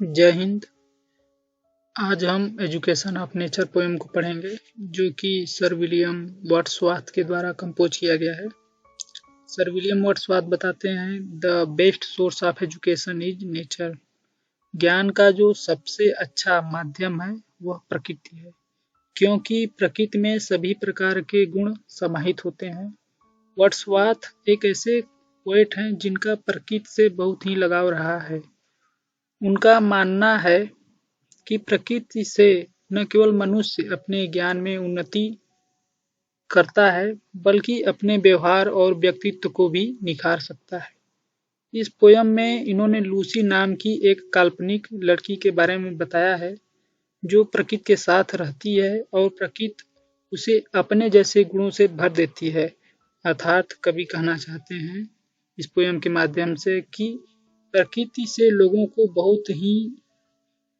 जय हिंद। आज हम एजुकेशन ऑफ नेचर पोएम को पढ़ेंगे, जो कि सर विलियम वर्ड्सवर्थ के द्वारा कंपोज किया गया है। सर विलियम वर्ड्सवर्थ बताते हैं, the best source of education is nature. ज्ञान का जो सबसे अच्छा माध्यम है वह प्रकृति है, क्योंकि प्रकृति में सभी प्रकार के गुण समाहित होते हैं। वर्ड्सवर्थ एक ऐसे पोएट हैं जिनका प्रकृति से बहुत ही लगाव रहा है। उनका मानना है कि प्रकृति से न केवल मनुष्य अपने ज्ञान में उन्नति करता है, बल्कि अपने व्यवहार और व्यक्तित्व को भी निखार सकता है। इस पोयम में इन्होंने लूसी नाम की एक काल्पनिक लड़की के बारे में बताया है, जो प्रकृति के साथ रहती है और प्रकृति उसे अपने जैसे गुणों से भर देती है। अर्थात कवि कहना चाहते हैं इस पोयम के माध्यम से कि प्रकृति से लोगों को बहुत ही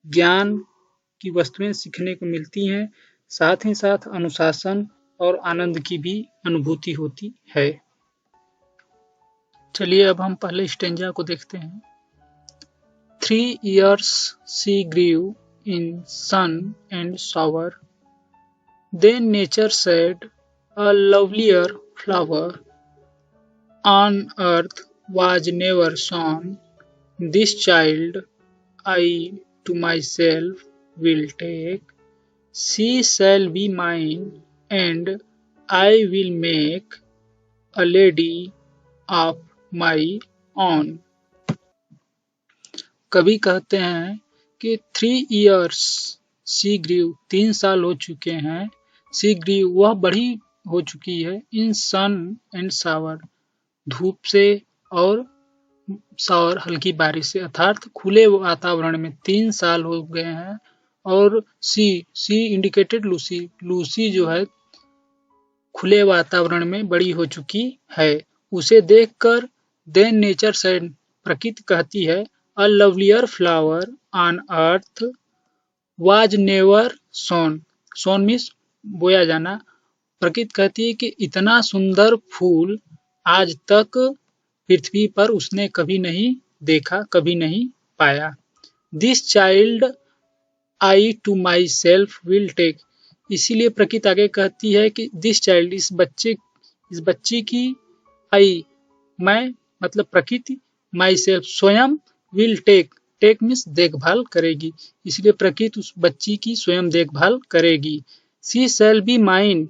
ज्ञान की वस्तुएं सीखने को मिलती हैं, साथ ही साथ अनुशासन और आनंद की भी अनुभूति होती है। चलिए अब हम पहले स्टेंजा को देखते हैं। 3 years she grew in sun and shower, then nature said, a lovelier flower on earth was never sown. This child I to myself will take, she shall be mine, and I will make a lady of my own. कवि कहते हैं कि 3 years she grew, 3 साल हो चुके हैं, she grew वह बड़ी हो चुकी है, in sun and shower धूप से और शावर हल्की बारिश से, अर्थात खुले वातावरण में 3 साल हो गए हैं। और सी इंडिकेटेड लूसी जो है खुले वातावरण में बड़ी हो चुकी है। उसे देखकर देन नेचर सेड, प्रकृति कहती है, a lovelier flower on earth was never sown, sown means बोया जाना। प्रकृति कहती है कि इतना सुंदर फूल आज तक पृथ्वी पर उसने कभी नहीं देखा, कभी नहीं पाया। This child I to myself will take, इसीलिए प्रकृति आगे कहती है कि दिस चाइल्ड, इस बच्ची की, आई मैं मतलब प्रकृति, माई सेल्फ स्वयं, विल टेक, टेक मीन्स देखभाल करेगी, इसलिए प्रकृति उस बच्ची की स्वयं देखभाल करेगी। शी शैल बी माइन,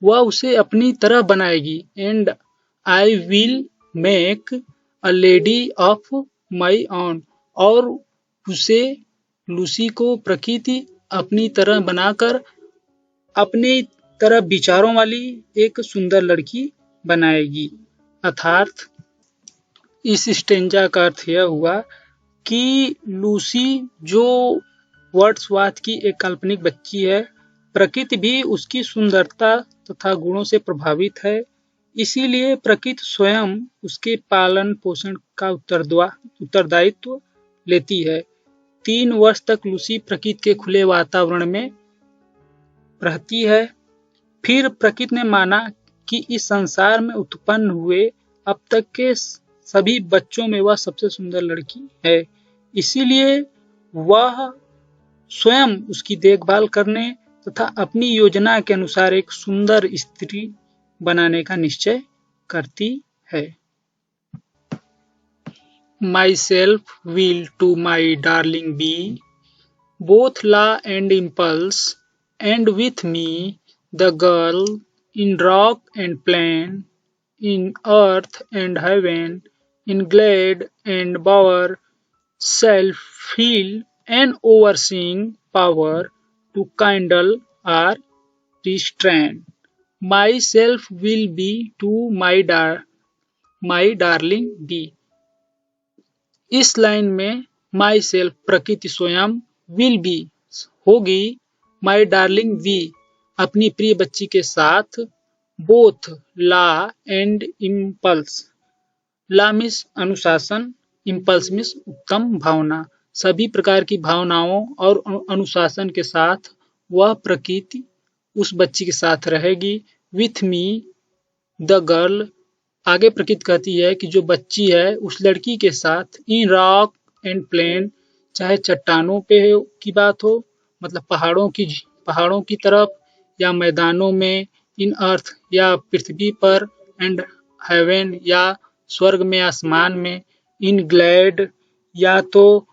वह उसे अपनी तरह बनाएगी, and I will make a lady of my on, और उसे लूसी को प्रकृति अपनी तरह बनाकर अपनी तरह विचारों वाली एक सुंदर लड़की बनाएगी। अर्थात इस स्टेंजा का अर्थ यह हुआ कि लूसी जो वर्ड्सवर्थ की एक काल्पनिक बच्ची है, प्रकृति भी उसकी सुंदरता तथा गुणों से प्रभावित है, इसीलिए प्रकृति स्वयं उसके पालन पोषण का उत्तरदायित्व लेती है। 3 वर्ष तक लूसी प्रकृति के खुले वातावरण में रहती है। फिर प्रकृति ने माना कि इस संसार में उत्पन्न हुए अब तक के सभी बच्चों में वह सबसे सुंदर लड़की है, इसीलिए वह स्वयं उसकी देखभाल करने तथा अपनी योजना के अनुसार एक सुंदर स्त्री बनाने का निश्चय करती है। Myself will to my darling be, both law and impulse, and with me the girl in rock and plain, in earth and heaven, in glade and bower, shall feel an overseeing power to kindle or restrain. Myself will be to my darling be, इस line में my self प्रकृति स्वयं, will be होगी, my darling we अपनी प्रिय बच्ची के साथ, both law and impulse, law means अनुशासन, इम्पल्स मीन्स उत्तम भावना, सभी प्रकार की भावनाओं और अनुशासन के साथ वह प्रकृति उस बच्ची के साथ रहेगी। विथ मी द गर्ल, आगे प्रकृति कहती है कि जो बच्ची है उस लड़की के साथ, इन रॉक एंड प्लेन, चाहे चट्टानों पे की बात हो, मतलब पहाड़ों की तरफ, या मैदानों में इन अर्थ या पृथ्वी पर, एंड हेवन या स्वर्ग में आसमान में, इन ग्लैड या तो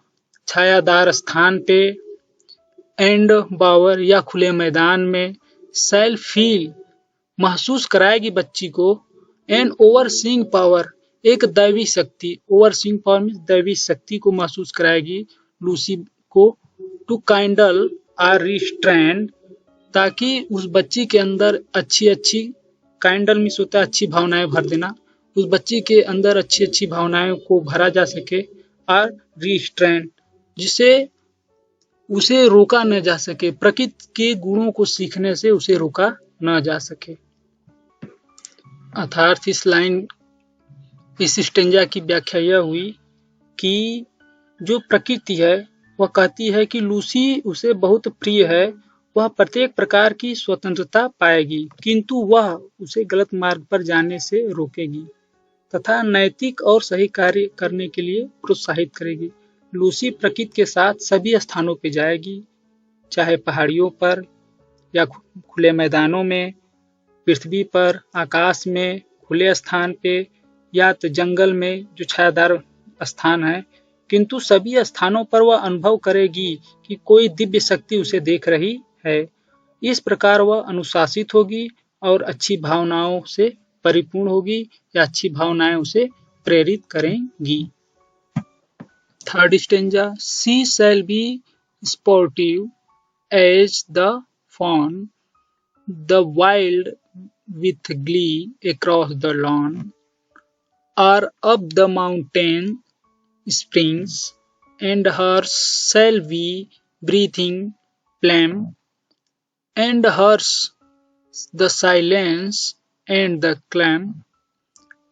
छायादार स्थान पे, एंड बावर या खुले मैदान में, सेल्फ फील महसूस कराएगी बच्ची को, एन ओवरसीइंग पावर एक दैवी शक्ति, ओवरसीइंग पावर में दैवी शक्ति को महसूस कराएगी लूसी को, टू काइंडल आर रिस्ट्रेन, ताकि उस बच्ची के अंदर अच्छी काइंडल मीन्स होता है अच्छी भावनाएं भर देना, उस बच्ची के अंदर अच्छी भावनाएं को भरा जा सके, और रिस्ट्रेन जिसे उसे रोका न जा सके, प्रकृति के गुणों को सीखने से उसे रोका न जा सके। अर्थात इस स्टेंजा की व्याख्या यह हुई कि जो प्रकृति है वह कहती है कि लूसी उसे बहुत प्रिय है, वह प्रत्येक प्रकार की स्वतंत्रता पाएगी, किंतु वह उसे गलत मार्ग पर जाने से रोकेगी तथा नैतिक और सही कार्य करने के लिए प्रोत्साहित करेगी। लूसी प्रकृति के साथ सभी स्थानों पर जाएगी, चाहे पहाड़ियों पर या खुले मैदानों में, पृथ्वी पर, आकाश में, खुले स्थान पे, या तो जंगल में जो छायादार स्थान है, किंतु सभी स्थानों पर वह अनुभव करेगी कि कोई दिव्य शक्ति उसे देख रही है। इस प्रकार वह अनुशासित होगी और अच्छी भावनाओं से परिपूर्ण होगी, या अच्छी भावनाएं उसे प्रेरित करेंगी। Third stanza, she shall be sportive as the fawn, the wild with glee across the lawn, or up the mountain springs, and hers shall be breathing phlegm, and hers the silence and the clam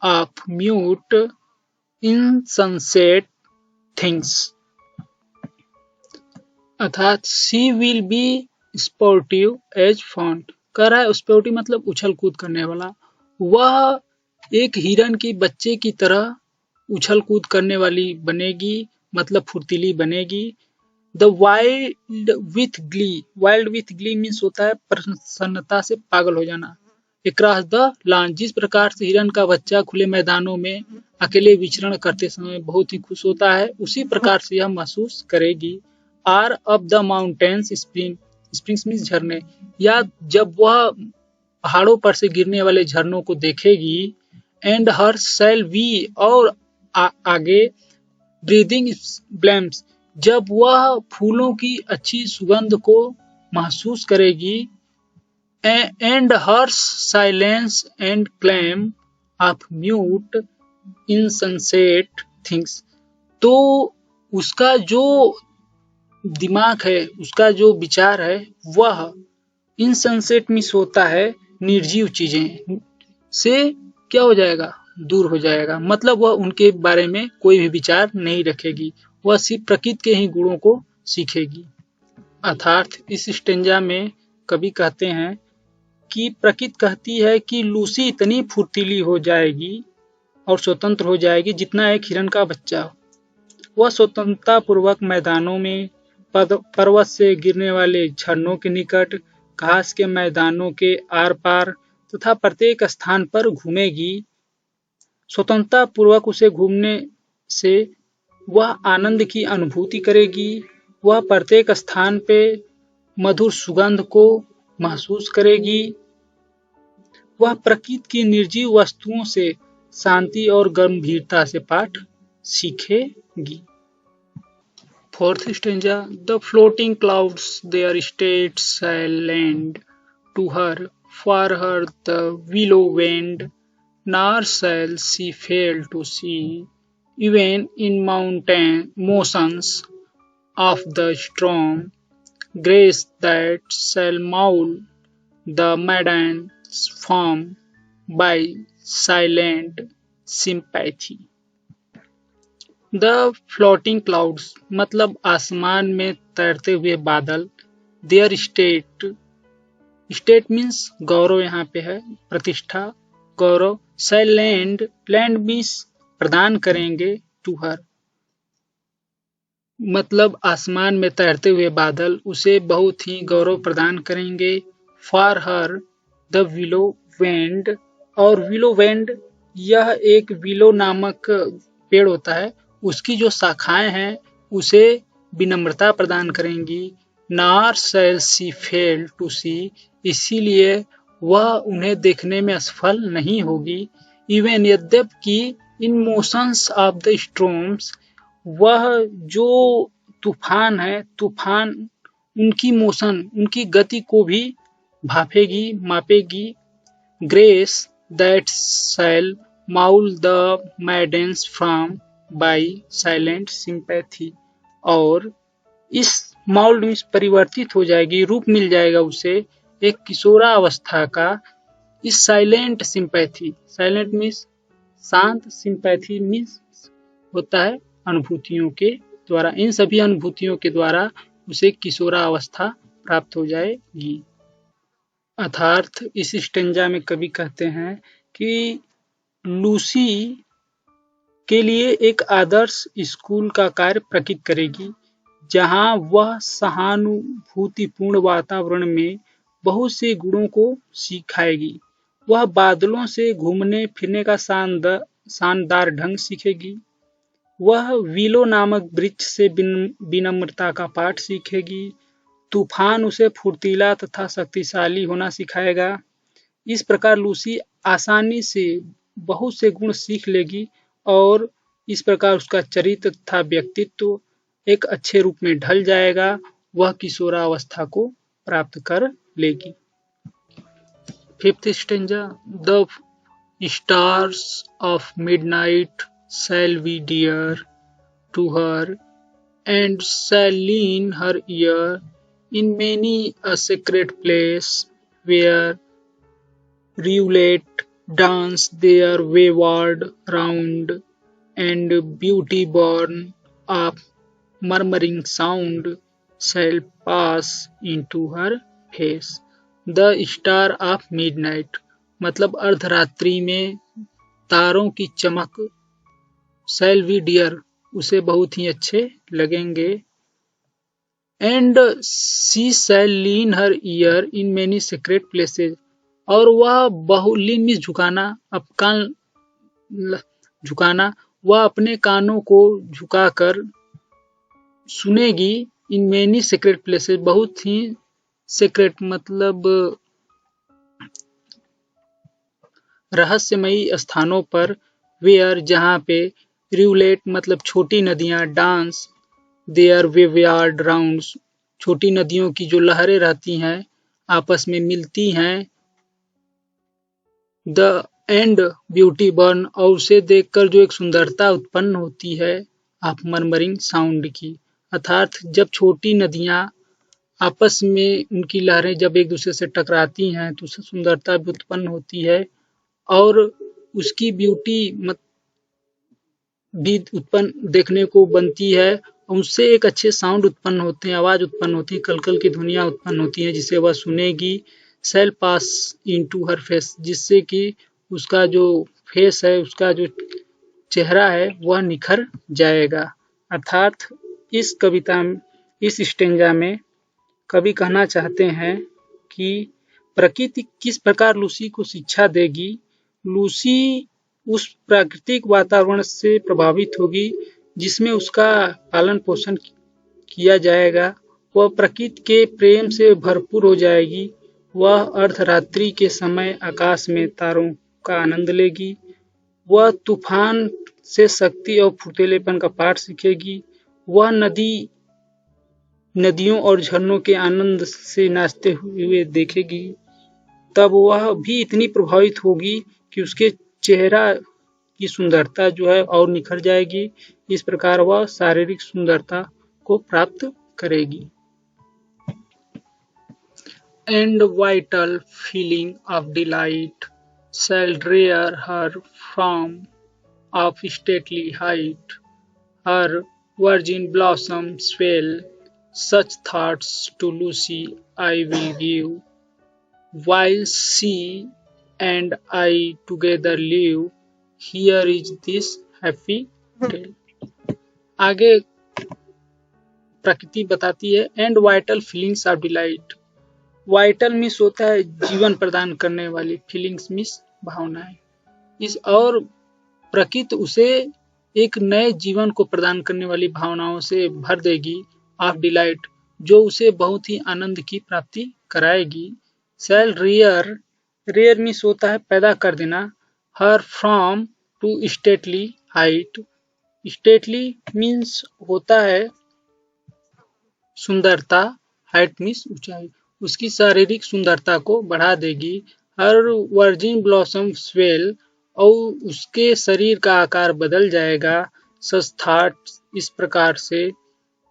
of mute insensate things। अर्थात she will be sportive as fawn, कह रहा है sportive मतलब उछल कूद करने वाला, वह एक हिरन की बच्चे की तरह उछल कूद करने वाली बनेगी, मतलब फुर्तीली बनेगी। The wild with Glee means होता है प्रसन्नता से पागल हो जाना। अक्रॉस द लॉन, जिस प्रकार से हिरन का बच्चा खुले मैदानों में अकेले विचरण करते समय बहुत ही खुश होता है, उसी प्रकार से यह महसूस करेगी। Or up the mountains springs means झरने, या जब वह पहाड़ों पर से गिरने वाले झरनों को देखेगी। एंड हर शैल वी, और आगे ब्रीदिंग ब्लैम्स, जब वह फूलों की अच्छी सुगंध को महसूस करेगी। And hers silence and calm of mute insensate things, तो उसका जो दिमाग है, उसका जो विचार है, वह इनसेंसेट मीन्स होता है निर्जीव चीजें से क्या हो जाएगा, दूर हो जाएगा, मतलब वह उनके बारे में कोई भी विचार नहीं रखेगी, वह सिर्फ प्रकृति के ही गुणों को सीखेगी। अर्थात इस स्टेंजा में कवि कहते हैं कि प्रकृति कहती है कि लूसी इतनी फुर्तीली हो जाएगी और स्वतंत्र हो जाएगी जितना एक हिरन का बच्चा। वह स्वतंत्रता पूर्वक मैदानों में, पर्वत से गिरने वाले झरनों के निकट, घास के मैदानों के आर पार तथा प्रत्येक स्थान पर घूमेगी। स्वतंत्रता पूर्वक उसे घूमने से वह आनंद की अनुभूति करेगी। वह प्रत्येक स्थान पे मधुर सुगंध को महसूस करेगी। वह प्रकृति की निर्जीव वस्तुओं से शांति और गंभीरता से पाठ सीखेगी। Fourth stanza, the floating clouds their state shall lend to her, for her the willow wend, nor shall she fail to see, even in motions of the storm, grace that shall mould the maiden's form by silent sympathy। The floating clouds मतलब आसमान में तैरते हुए बादल। There state means गौरव, यहाँ पे है प्रतिष्ठा, गौरव। लैंड मीन्स प्रदान करेंगे टू हर, मतलब आसमान में तैरते हुए बादल उसे बहुत ही गौरव प्रदान करेंगे। फॉर हर द विलो वेंड, और विलो वेंड यह एक विलो नामक पेड़ होता है, उसकी जो शाखाएं हैं उसे विनम्रता प्रदान करेंगी। नार शैल सी फेल टू सी, इसीलिए वह उन्हें देखने में असफल नहीं होगी। इवन यद्यपि इन मोशंस ऑफ द स्ट्रोम्स, वह जो तूफान है, तूफान उनकी मोशन, उनकी गति को भी भापेगी, मापेगी। Grace that shall mould the maiden's form by silent sympathy, और इस माउल्ड में परिवर्तित हो जाएगी, रूप मिल जाएगा उसे एक किशोरावस्था का। इस साइलेंट सिंपैथी, साइलेंट मीन्स शांत, सिंपैथी मीन्स होता है अनुभूतियों के द्वारा, इन सभी अनुभूतियों के द्वारा उसे किशोरावस्था प्राप्त हो जाएगी। अर्थात इस स्टेंजा में कवि कहते हैं कि लूसी के लिए एक आदर्श स्कूल का कार्य प्रकृत करेगी, जहां वह सहानुभूतिपूर्ण वातावरण में बहुत से गुणों को सिखाएगी। वह बादलों से घूमने फिरने का शानदार ढंग सीखेगी। वह विलो नामक वृक्ष से विनम्रता का पाठ सीखेगी। तूफान उसे फुर्तीला तथा शक्तिशाली होना सिखाएगा। इस प्रकार लूसी आसानी से बहुत से गुण सीख लेगी और इस प्रकार उसका चरित्र तथा व्यक्तित्व एक अच्छे रूप में ढल जाएगा। वह किशोरावस्था को प्राप्त कर लेगी। Fifth stanza, the stars of midnight shall be dear to her, and shall lean her ear in many a secret place where rivulet dance their wayward round, and beauty born of murmuring sound shall pass into her face. The star of midnight मतलब अर्धरात्रि में तारों की चमक, shall be dear उसे बहुत ही अच्छे लगेंगे। And she shall lean her ear in many secret places, और वह लीन मीन्स झुकाना, अब कान झुकाना, वह अपने कानों को झुकाकर सुनेगी। इन मेनी सीक्रेट प्लेसेस बहुत ही सीक्रेट मतलब रहस्यमयी स्थानों पर, वेयर जहाँ पे, रिवलेट मतलब छोटी नदियाँ, डांस देयर वेव्यार्ड राउंड्स छोटी नदियों की जो लहरें रहती हैं आपस में मिलती हैं। द एंड ब्यूटी बर्न, और उसे देखकर जो एक सुंदरता उत्पन्न होती है ऑफ मरमरिंग साउंड की, अर्थात जब छोटी नदियाँ आपस में उनकी लहरें जब एक दूसरे से टकराती हैं तो उससे सुंदरता भी उत्पन्न होती है और उसकी ब्यूटी भी उत्पन्न देखने को बनती है। उससे एक अच्छे साउंड उत्पन्न होते हैं, आवाज उत्पन्न होती है, कलकल की ध्वनियां उत्पन्न होती हैं जिसे वह सुनेगी। Shall pass into her face, जिससे कि उसका जो फेस है, उसका जो चेहरा है वह निखर जाएगा। अर्थात इस कविता में, इस स्टेंजा में कवि कहना चाहते हैं कि प्रकृति किस प्रकार लूसी को शिक्षा देगी। लूसी उस प्राकृतिक वातावरण से प्रभावित होगी जिसमें उसका पालन पोषण किया जाएगा। वह प्रकृति के प्रेम से भरपूर हो जाएगी। वह अर्धरात्रि के समय आकाश में तारों का आनंद लेगी। वह तूफान से शक्ति और फुर्तीलेपन का पाठ सीखेगी। वह नदियों और झरनों के आनंद से नाचते हुए देखेगी। तब वह भी इतनी प्रभावित होगी कि उसके चेहरा की सुंदरता जो है और निखर जाएगी। इस प्रकार वह शारीरिक सुंदरता को प्राप्त करेगी। And vital feeling of delight shall rear her from of stately height. Her virgin blossom swell, such thoughts to Lucy I will give, while she and I together live. Here is this happy tale. आगे प्रकृति बताती है। And vital feelings of delight. Vital means होता है जीवन प्रदान करने वाली, फीलिंग्स मीन्स भावनाएं। इस और प्रकृति उसे एक नए जीवन को प्रदान करने वाली भावनाओं से भर देगी, ऑफ डिलाइट, जो उसे बहुत ही आनंद की प्राप्ति कराएगी। सेल रेयर, रेयर मीन्स होता है पैदा कर देना। Her form to stately height. Stately means होता है सुंदरता, हाइट मीन्स ऊंचाई, उसकी शारीरिक सुंदरता को बढ़ा देगी। हर वर्जिन ब्लॉसम स्वेल, और उसके शरीर का आकार बदल जाएगा। सच थॉट्स, इस प्रकार से,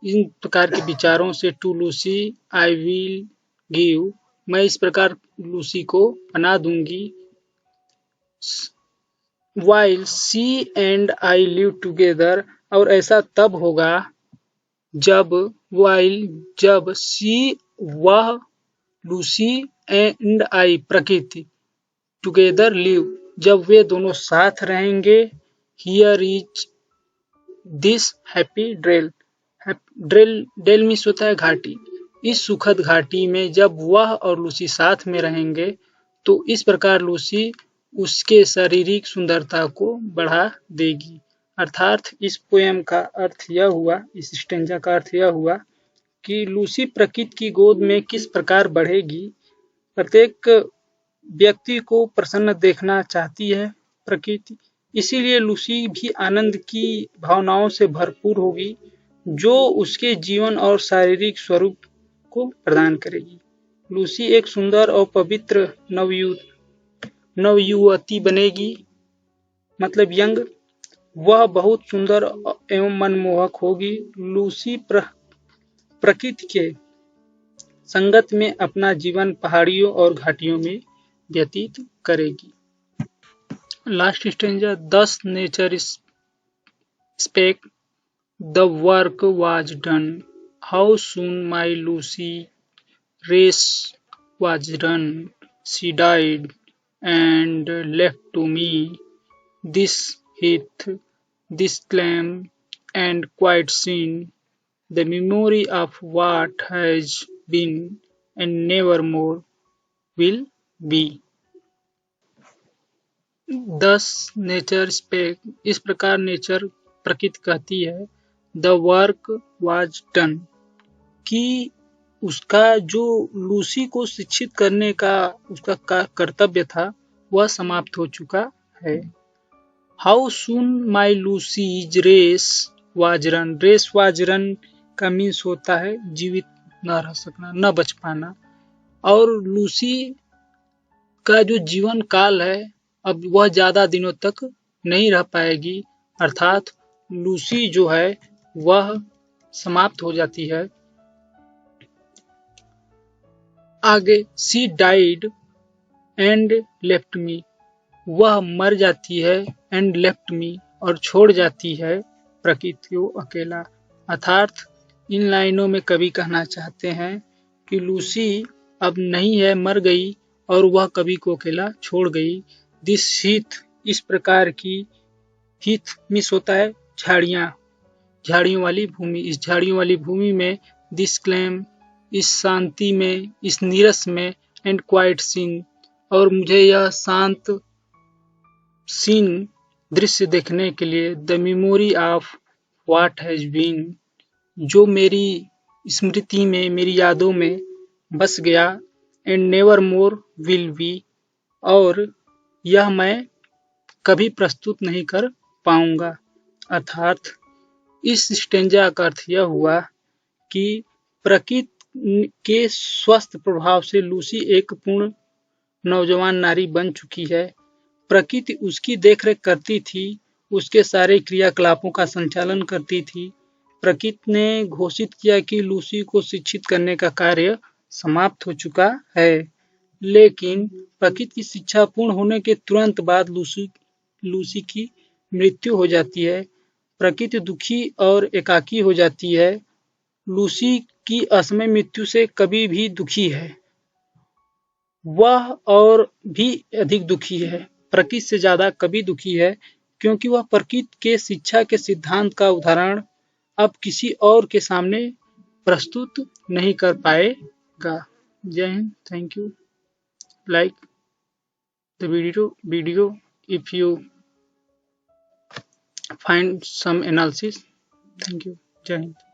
इन प्रकार के विचारों से, to Lucy I will give, मैं इस प्रकार लूसी को बना दूंगी। While she and I live together, और ऐसा तब होगा जब, वाइल जब, सी वह, लूसी एंड आई प्रकृति, टुगेदर लिव जब वे दोनों साथ रहेंगे। Here is this happy dell. Dell, dell means होता है घाटी। इस सुखद घाटी में जब वह और लूसी साथ में रहेंगे तो इस प्रकार लूसी उसके शारीरिक सुंदरता को बढ़ा देगी। अर्थात इस पोएम का अर्थ यह हुआ, इस स्टेंजा का अर्थ यह हुआ कि लूसी प्रकृति की गोद में किस प्रकार बढ़ेगी। प्रत्येक व्यक्ति को प्रसन्न देखना चाहती है प्रकृति, इसीलिए लूसी भी आनंद की भावनाओं से भरपूर होगी, जो उसके जीवन और शारीरिक स्वरूप को प्रदान करेगी। लूसी एक सुंदर और पवित्र नवयुवती बनेगी, मतलब यंग। वह बहुत सुंदर एवं मनमोहक होगी। लूसी प्रकृति के संगत में अपना जीवन पहाड़ियों और घाटियों में व्यतीत करेगी। Last stanza, thus nature spake, the work was done, how soon my Lucy race was run, she died and left to me this heath, this claim and quiet scene, the memory of what has been and never more will be. Thus nature spake, इस प्रकार nature प्रकृति कहती है, the work was done, कि उसका जो Lucy को शिक्षित करने का उसका कर्तव्य था वह समाप्त हो चुका है। How soon my Lucy's race was run, race was run का मीन्स होता है जीवित न रह सकना, न बच पाना। और लूसी का जो जीवन काल है अब वह ज्यादा दिनों तक नहीं रह पाएगी, अर्थात लूसी जो है वह समाप्त हो जाती है। आगे, she died and left me, वह मर जाती है, एंड लेफ्ट मी, और छोड़ जाती है प्रकृति को अकेला। अर्थात इन लाइनों में कवि कहना चाहते हैं कि लूसी अब नहीं है, मर गई, और वह कवि को अकेला छोड़ गई। दिस हीथ, इस प्रकार की, हीथ मिस होता है झाड़ियां, झाड़ियों वाली भूमि, इस झाड़ियों वाली भूमि में, दिस क्लेम, इस शांति में, इस नीरस में, एंड क्वाइट सीन, और मुझे यह शांत सीन दृश्य देखने के लिए, the memory of what has been, जो मेरी स्मृति में, मेरी यादों में बस गया, and never more will be, और यह मैं कभी प्रस्तुत नहीं कर पाऊंगा। अर्थात इस स्टेंजा का अर्थ यह हुआ कि प्रकृति के स्वस्थ प्रभाव से लूसी एक पूर्ण नौजवान नारी बन चुकी है। प्रकृति उसकी देखरेख करती थी, उसके सारे क्रियाकलापों का संचालन करती थी। प्रकृति ने घोषित किया कि लूसी को शिक्षित करने का कार्य समाप्त हो चुका है, लेकिन प्रकृति की शिक्षा पूर्ण होने के तुरंत बाद लूसी की मृत्यु हो जाती है। प्रकृति दुखी और एकाकी हो जाती है। लूसी की असमय मृत्यु से कभी भी दुखी है, वह और भी अधिक दुखी है, प्रकृति से ज्यादा कभी दुखी है, क्योंकि वह प्रकृति के शिक्षा के सिद्धांत का उदाहरण अब किसी और के सामने प्रस्तुत नहीं कर पाएगा। जय Hind, thank you. Like the video if you find some analysis. Thank you. Jai Hind.